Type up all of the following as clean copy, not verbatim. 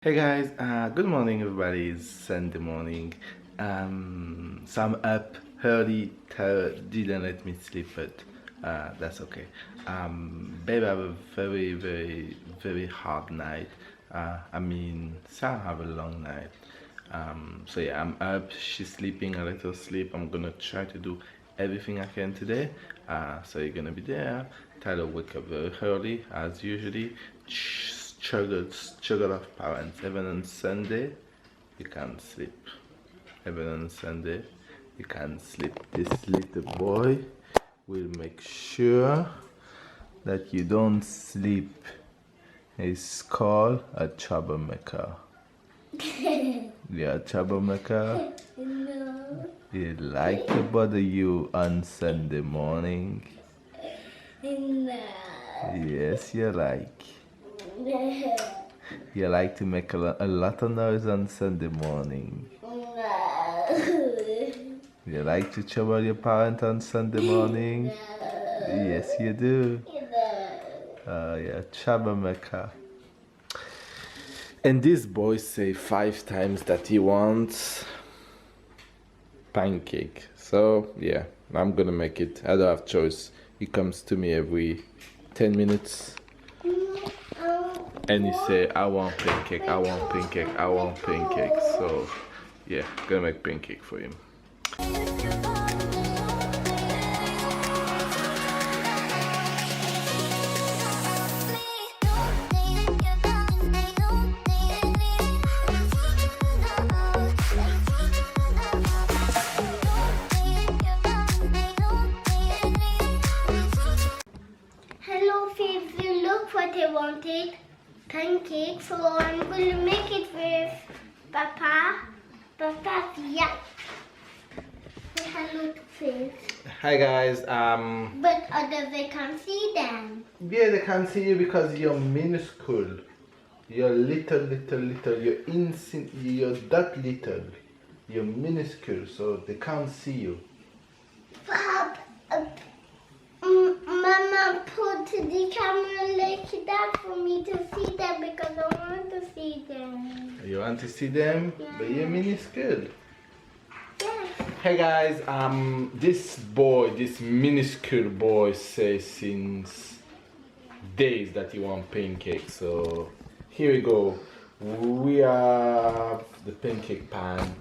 Hey guys, good morning everybody. It's Sunday morning. So I'm up early. Didn't let me sleep, but that's okay. Babe, I have a very hard night. Sarah have a long night. So yeah, I'm up. She's sleeping a little sleep. I'm gonna try to do everything I can today. So you're gonna be there. Tyler wake up very early as usually. Struggle of parents. Even on Sunday, you can't sleep. Even on Sunday, you can't sleep. This little boy will make sure that you don't sleep. He's called a troublemaker. You're a troublemaker. No. He like to bother you on Sunday morning. No. Yes, you like. No. You like to make a lot of noise on Sunday morning. You like to trouble your parents on Sunday morning? Yes, you do. You're a troublemaker. And this boy say 5 times that he wants pancake. So yeah, I'm gonna make it. I don't have choice. He comes to me every 10 minutes. And he say, I want pancake, I want pancake, I want pancake. So yeah, gonna make pancake for him. Hello, Faith. Look what I wanted. Pancake. So I'm going to make it with Papa. Yeah. Hello, Faith. Hi guys. But others, they can't see them. Yeah, they can't see you because you're minuscule. You're little. You're that little. You're minuscule, so they can't see you. Mama put the camera like that for me to see them because I want to see them. You want to see them? Yeah. But you're minuscule. Yeah. Hey guys, this minuscule boy says since days that he wants pancake. So here we go. We have the pancake pan.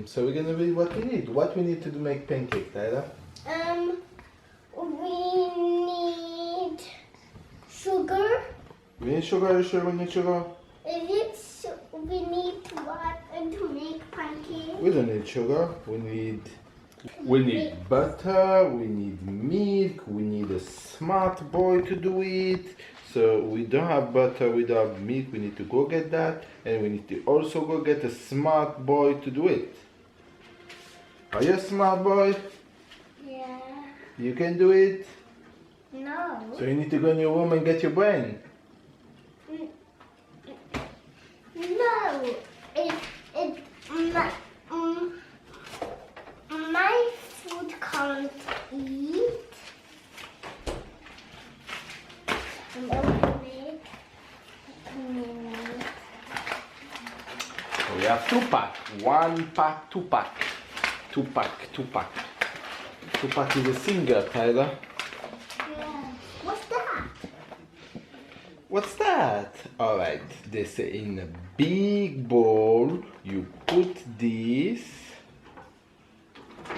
So we're gonna read what we need. What we need to make pancake, Tyler? We need sugar. We need sugar. Are you sure we need sugar? We need water to make pancakes. We don't need sugar. We need butter. We need milk. We need a smart boy to do it. So we don't have butter. We don't have milk. We need to go get that, and we need to also go get a smart boy to do it. Are you a smart boy? Yeah. You can do it. No. So you need to go in your room and get your brain. No. My food can't eat. I'm opening it. So we have 2 pack. 1 pack, 2 pack. 2 pack. 2 pack is a single, Tyler. Yeah. What's that? What's that? Alright, they say in a big bowl you put this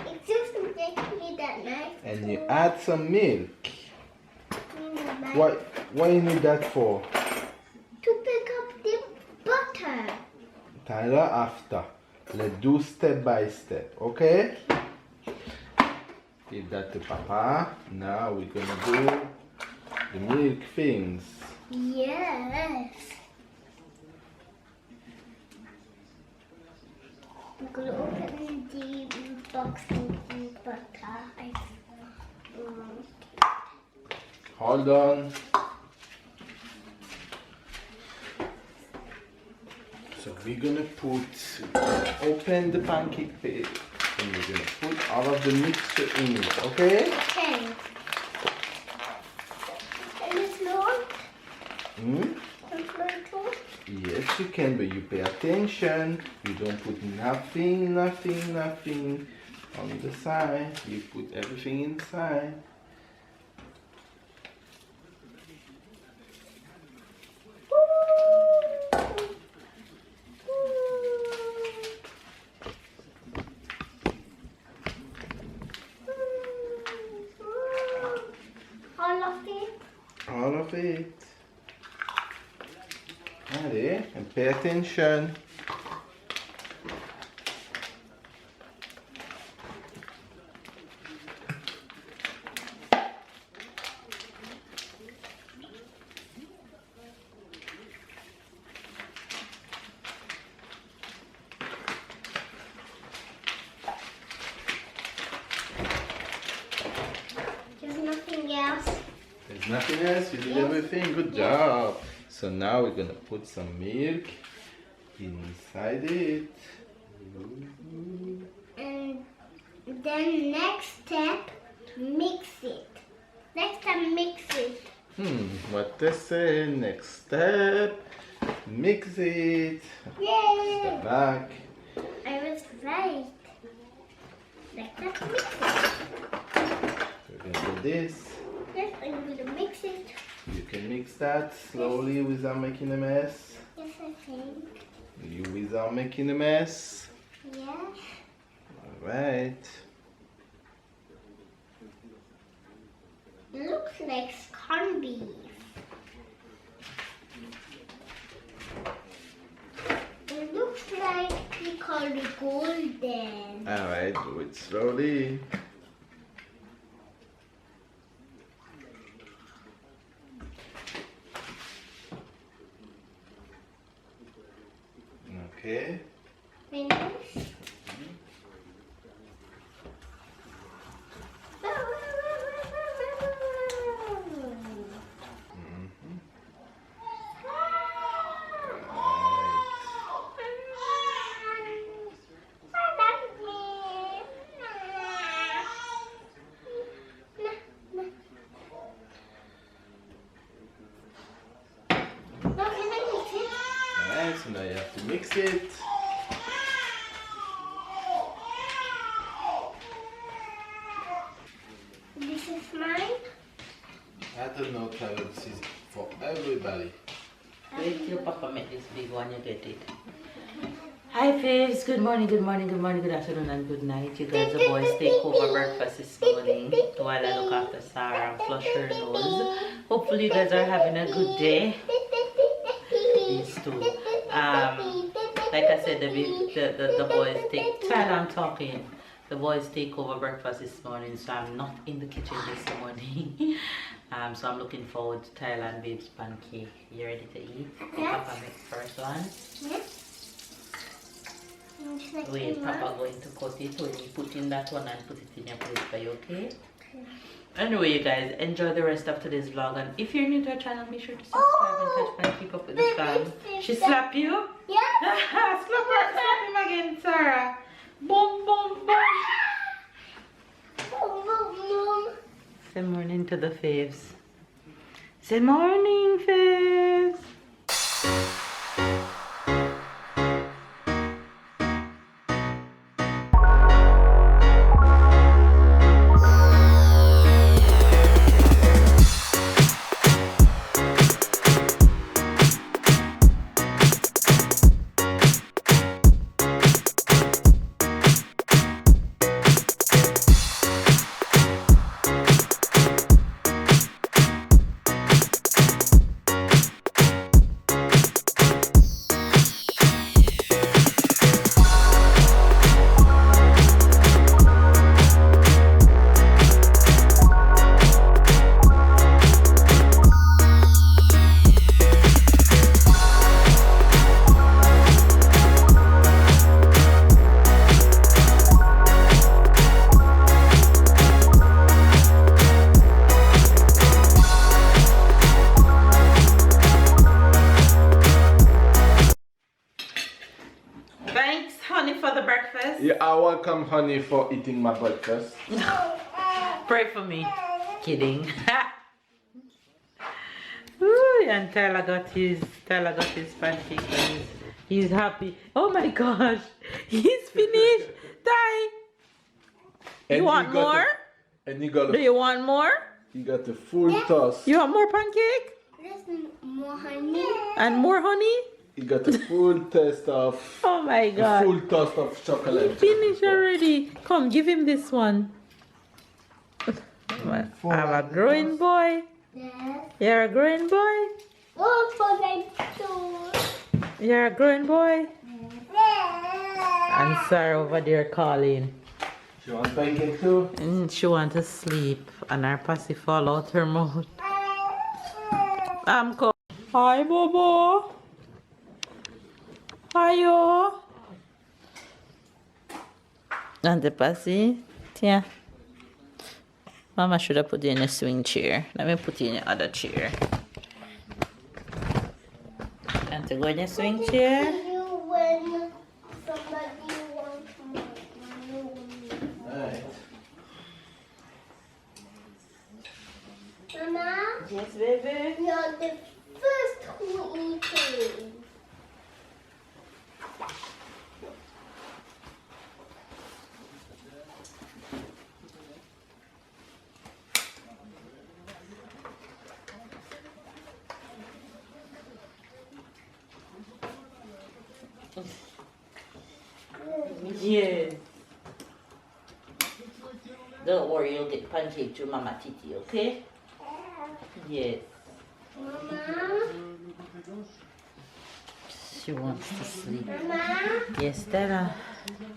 It's just exactly that nice. and you add some milk. Why you need that for? To pick up the butter. Tyler, after. Let's do step by step, okay? Give that to Papa. Now we're gonna do the milk things. Yes. I'm gonna open the box with the butter. Hold on. So we're gonna open the pancake pan and we're gonna put all of the mixture in it, okay? Okay. And it's not. Hmm? It's not. Yes, you can, but you pay attention. You don't put nothing on the side. You put everything inside. All of it. Allez, and pay attention. There's nothing else. There's nothing else, you did everything, good job. So now we're gonna put some milk inside it. And then next step, mix it. Next time, mix it. What they say, next step, mix it. Yay! The back. I was right. Next step, mix it. We're gonna do this. Yes, I'm going to mix it. You can mix that slowly without making a mess. Yes, I think. You without making a mess. Yes. Alright. It looks like corned beef. It looks like we call it golden. Alright, do it slowly. Okay. Finish. Alright, so now you have to mix it. This is mine. I don't know, Carol, this is for everybody. Wait till Papa make this big one, you get it. Hi faves, good morning, good afternoon and good night. You guys, the boys take over breakfast this morning while I look after Sarah and flush her nose. Hopefully you guys are having a good day. These two. Like I said, the boys take, Tyler, I'm talking. The boys take over breakfast this morning, so I'm not in the kitchen this morning. So I'm looking forward to Tyler and Babe's pancake. You ready to eat? Yes. Papa make the first one. Yes. Wait, Papa going to cut it when you put in that one and put it in your plate for you, okay? Anyway, you guys, enjoy the rest of today's vlog. And if you're new to our channel, make sure to subscribe and catch my keep up with the fam. She slap you? Yeah. Slap him again, Sarah. Boom, boom, boom. Say morning to the faves. Say morning, faves. You are welcome, honey, for eating my breakfast. Pray for me. Kidding. Ooh, And Tyler got his pancake and he's happy. Oh my gosh, he's finished. Ty, you want more? And you got Do you want more? You got the full toss. You want more pancake? There's more honey. And more honey? You got the full taste of Oh my the god. full toss of chocolate. Finish already. Come, give him this one. I'm a growing boy. Yes. You're a growing boy. Oh, for my tour. You're a growing boy. And Sarah over there calling. She wants pancake too? And she wants to sleep. And her pussy fall out her mouth. I'm coming. Hi, Bobo. Hiyo. And the pussy. Yeah. Mama should have put you in a swing chair. Let me put you in the other chair. And to go in a swing chair. You when somebody wants more. Alright. Mama, Yes, baby. you're the first who eating. Yes. Don't worry, you'll get pancake to Mama Titi, okay? Yes. Mama, She wants to sleep. Mama, Yes, Stella.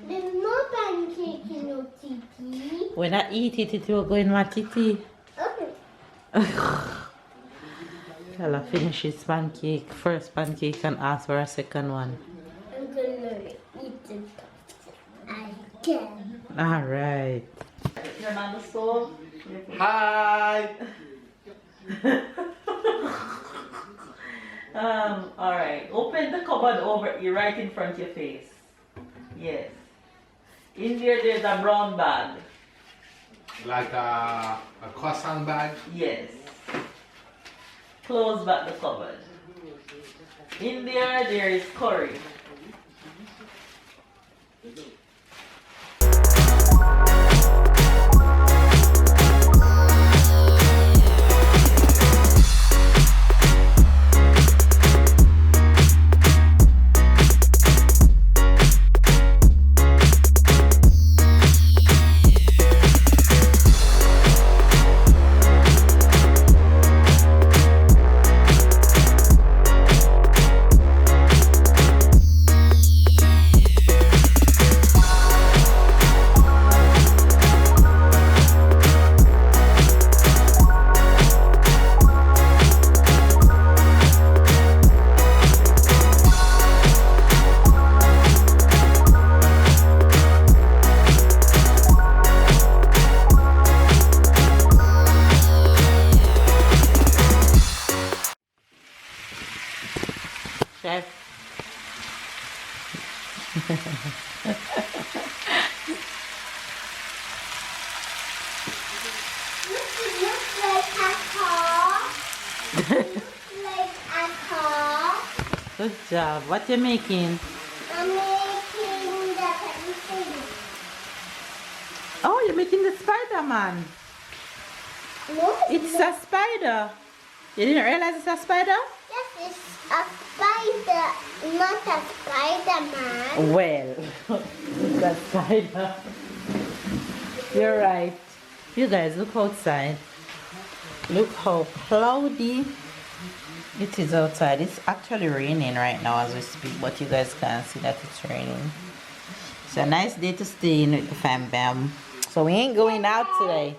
there's no pancake in your titi. When I eat it, it will go in my Titi. Okay. Stella finishes pancake, first pancake, and ask for a second one. I'm gonna eat it. I can. Alright. Your mama's soul. Hi! Alright. Open the cupboard over here, right in front of your face. Yes. In there, there's a brown bag. Like a croissant bag. Yes. Close back the cupboard. In there is curry. Chef. Looks like a car. Like a car. Good job. What you making? I'm making the pancake. Oh, you're making the Spider-Man. No, It's a spider. You didn't realize it's a spider? yes, it's a spider, not a Spider-Man. Well, it's a spider. You're right. You guys, look outside. Look how cloudy it is outside. It's actually raining right now as we speak, but you guys can't see that it's raining. It's a nice day to stay in with the fam bam. So we ain't going out today.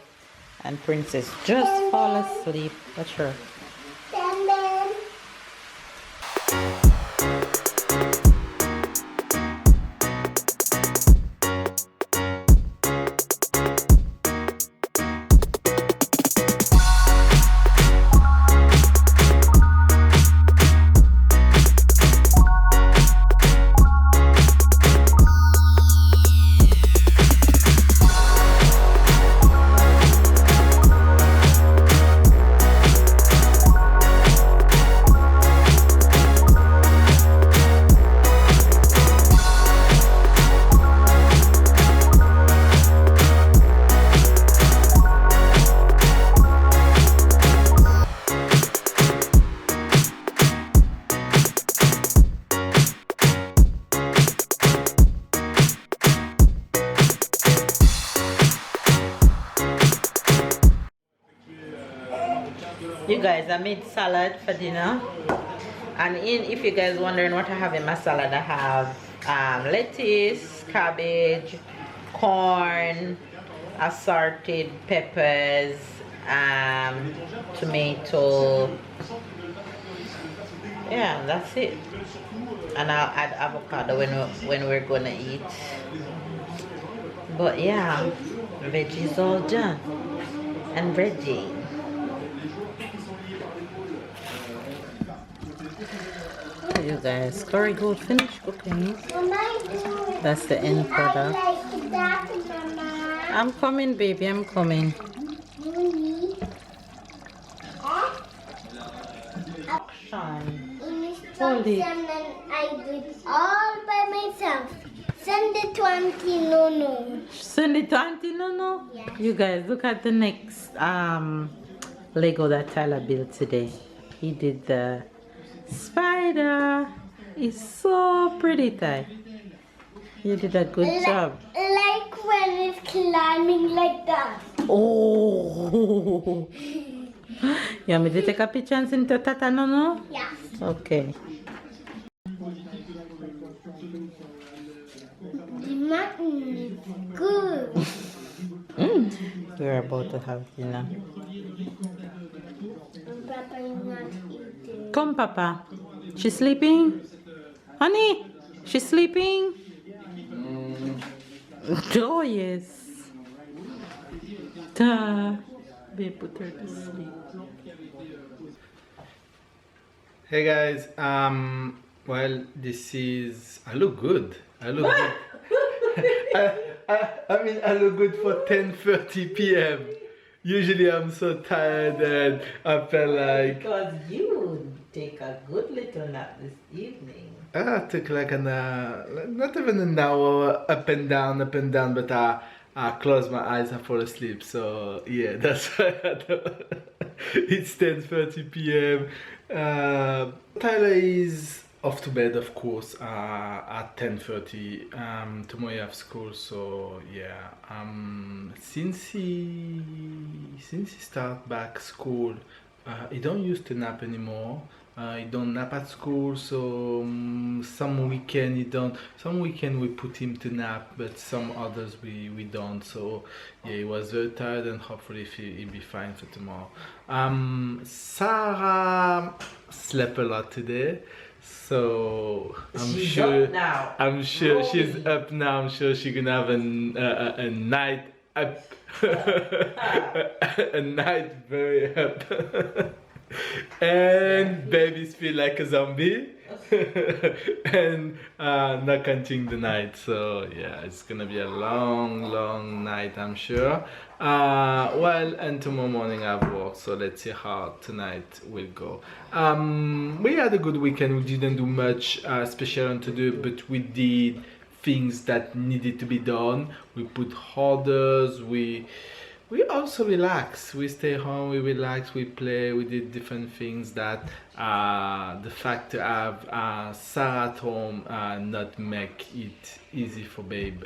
And Princess just fall asleep. Watch her. And then guys, I made salad for dinner. And if you guys wondering what I have in my salad, I have lettuce, cabbage, corn, assorted peppers, tomato. Yeah, that's it. And I'll add avocado when we're gonna eat. But yeah, veggies all done and ready. You guys, curry goat finished cooking. That's the end product. I like that, Mama. I'm coming, baby. I'm coming. Really? Sean. In Hold it. instruction and I do it all by myself. Send it to Auntie Nono. Send it to Auntie Nono? Yes. You guys, look at the next Lego that Tyler built today. He did the spider. It's so pretty, Ty. You did a good job. Like when it's climbing like that. Oh! You want me to take a picture and send to Tata Nono? Yes. Okay. The mutton is good. We're about to have dinner. Papa is not eating. Come, Papa. She's sleeping? Honey, she's sleeping? Oh, yes. Babe, put her to sleep. Hey guys, well, this is, I look good. I look good. I mean, I look good for 10:30 p.m. Usually I'm so tired and I feel like Because you take a good little nap this evening. I took like not even an hour up and down, but I close my eyes, I fall asleep. So yeah, that's why it's 10:30 p.m. Tyler is off to bed, of course, at 10:30. Tomorrow you have school, so yeah. Since he start back school, he don't used to nap anymore. He don't nap at school, so some weekend he don't. Some weekend we put him to nap, but some others we don't. So yeah, he was very tired, and hopefully he'll be fine for tomorrow. Sarah slept a lot today, so She's up now. I'm sure Rolling. she's up now. I'm sure she's gonna have a night up, a night very up. And babies feel like a zombie and not counting the night, so yeah, it's gonna be a long night, I'm sure. Well, and tomorrow morning I have work, so let's see how tonight will go. We had a good weekend. We didn't do much special to do, but we did things that needed to be done. We put orders, we also relax. We stay home, we relax, we play, we did different things that the fact to have Sarah at home not make it easy for babe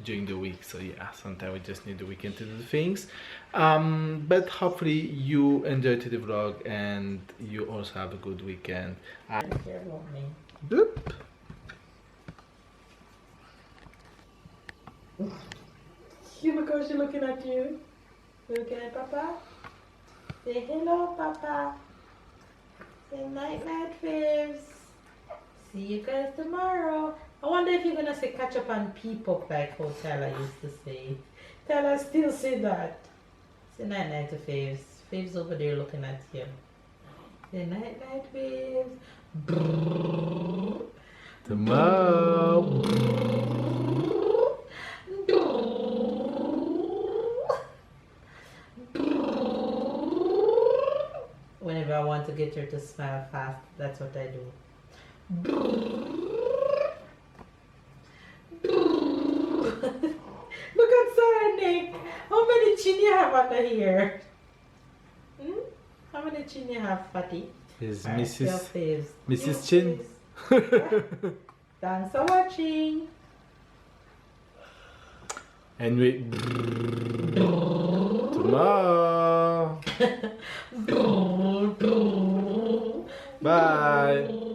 during the week. So yeah, sometimes we just need the weekend to do things. But hopefully you enjoyed the vlog and you also have a good weekend. Boop. You look how she's looking at you. You looking at Papa? Say hello, Papa. Say night, faves. See you guys tomorrow. I wonder if you're gonna say catch up and peep up like how Tyler used to say. Tyler still say that. Say night, faves. Faves over there looking at you. Say night, faves. Tomorrow. Whenever I want to get her to smile fast, that's what I do. Look at Sarah, Nick. How many chin you have under here? How many chin you have, Fatty? Is Alright, your Mrs. faves. Mrs. Your Chin? faves. Thanks for watching. And we tomorrow. Bye.